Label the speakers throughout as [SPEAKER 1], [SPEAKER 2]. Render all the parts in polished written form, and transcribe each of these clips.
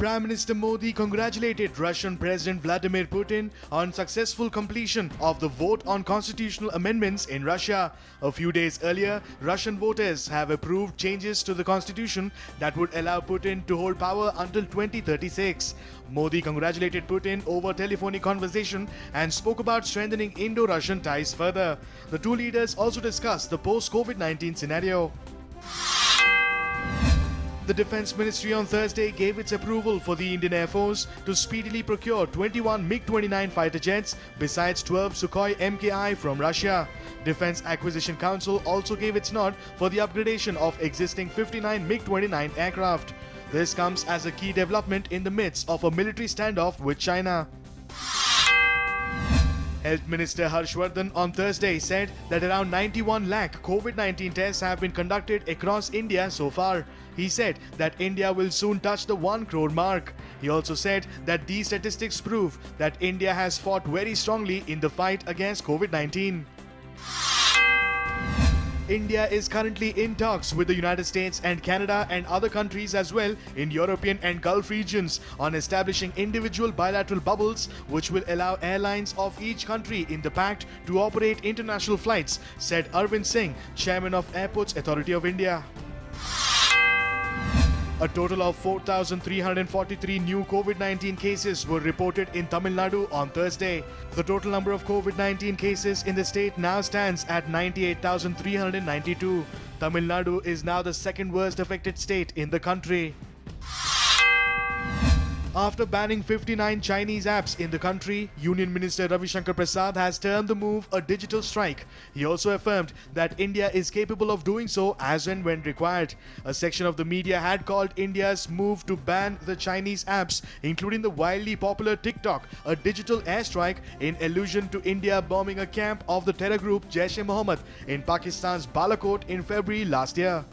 [SPEAKER 1] Prime Minister Modi congratulated Russian President Vladimir Putin on successful completion of the vote on constitutional amendments in Russia. A few days earlier, Russian voters have approved changes to the constitution that would allow Putin to hold power until 2036. Modi congratulated Putin over telephonic conversation and spoke about strengthening Indo-Russian ties further. The two leaders also discussed the post-COVID-19 scenario. The Defence Ministry on Thursday gave its approval for the Indian Air Force to speedily procure 21 MiG-29 fighter jets besides 12 Sukhoi MKI from Russia. Defence Acquisition Council also gave its nod for the upgradation of existing 59 MiG-29 aircraft. This comes as a key development in the midst of a military standoff with China. Health Minister Harshvardhan on Thursday said that around 91 lakh COVID-19 tests have been conducted across India so far. He said that India will soon touch the 1 crore mark. He also said that these statistics prove that India has fought very strongly in the fight against COVID-19. India is currently in talks with the United States and Canada and other countries as well in European and Gulf regions on establishing individual bilateral bubbles which will allow airlines of each country in the pact to operate international flights, said Arvind Singh, Chairman of Airports Authority of India. A total of 4,343 new COVID-19 cases were reported in Tamil Nadu on Thursday. The total number of COVID-19 cases in the state now stands at 98,392. Tamil Nadu is now the second worst affected state in the country. After banning 59 Chinese apps in the country, Union Minister Ravi Shankar Prasad has termed the move a digital strike. He also affirmed that India is capable of doing so as and when required. A section of the media had called India's move to ban the Chinese apps, including the wildly popular TikTok, a digital airstrike in allusion to India bombing a camp of the terror group Jaish-e-Mohammed in Pakistan's Balakot in February last year.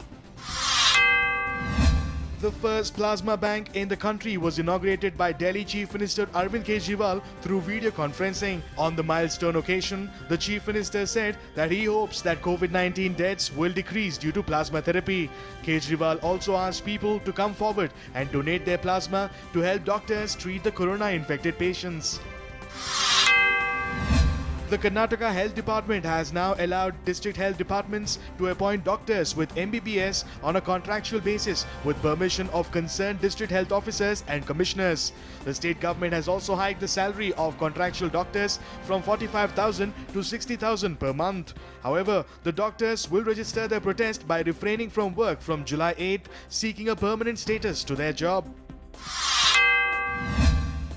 [SPEAKER 1] The first plasma bank in the country was inaugurated by Delhi Chief Minister Arvind Kejriwal through video conferencing. On the milestone occasion, the Chief Minister said that he hopes that COVID-19 deaths will decrease due to plasma therapy. Kejriwal also asked people to come forward and donate their plasma to help doctors treat the corona-infected patients. The Karnataka Health Department has now allowed district health departments to appoint doctors with MBBS on a contractual basis with permission of concerned district health officers and commissioners. The state government has also hiked the salary of contractual doctors from 45,000 to 60,000 per month. However, the doctors will register their protest by refraining from work from July 8th, seeking a permanent status to their job.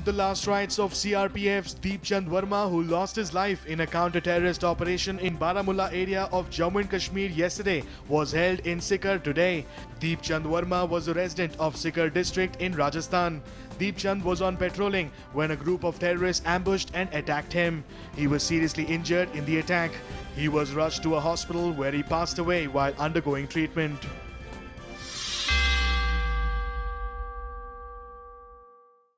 [SPEAKER 1] The last rites of CRPF's Deep Chand Verma, who lost his life in a counter-terrorist operation in Baramulla area of Jammu and Kashmir yesterday, was held in Sikar today. Deep Chand Verma was a resident of Sikar district in Rajasthan. Deep Chand was on patrolling when a group of terrorists ambushed and attacked him. He was seriously injured in the attack. He was rushed to a hospital where he passed away while undergoing treatment.